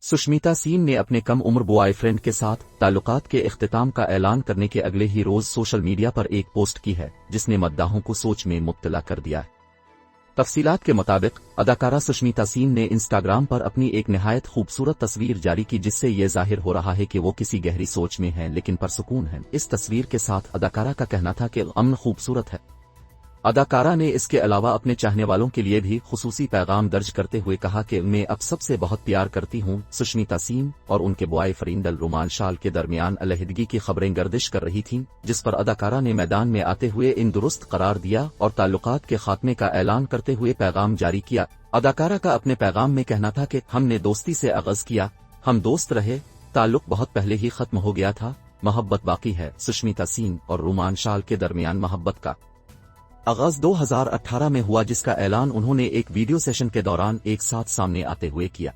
सुष्मिता सेन ने अपने कम उम्र बॉयफ्रेंड के साथ ताल्लुकात के इख्तिताम का ऐलान करने के अगले ही रोज सोशल मीडिया पर एक पोस्ट की है जिसने मद्दाहों को सोच में मुब्तला कर दिया है। तफसीलात के मुताबिक अदाकारा सुष्मिता सेन ने इंस्टाग्राम पर अपनी एक निहायत खूबसूरत तस्वीर जारी की जिससे ये जाहिर हो रहा है कि वो किसी गहरी सोच में हैं लेकिन परसुकून हैं। इस तस्वीर के साथ अदाकारा का कहना था कि अमन खूबसूरत है। अदाकारा ने इसके अलावा अपने चाहने वालों के लिए भी खुसूसी पैगाम दर्ज करते हुए कहा कि मैं अब सबसे बहुत प्यार करती हूं। सुष्मिता सेन और उनके बॉयफ्रेंड रोमान शाल के दरमियान अलहदगी की खबरें गर्दिश कर रही थीं, जिस पर अदाकारा ने मैदान में आते हुए इन दुरुस्त करार दिया और ताल्लुकात के खात्मे का ऐलान करते हुए पैगाम जारी किया। अदाकारा का अपने पैगाम में कहना था कि हमने दोस्ती से आगाज किया, हम दोस्त रहे, ताल्लुक बहुत पहले ही खत्म हो गया था, मोहब्बत बाकी है। सुष्मिता सेन और रोमान शाल के दरमियान मोहब्बत का आगाज 2018 में हुआ जिसका ऐलान उन्होंने एक वीडियो सेशन के दौरान एक साथ सामने आते हुए किया।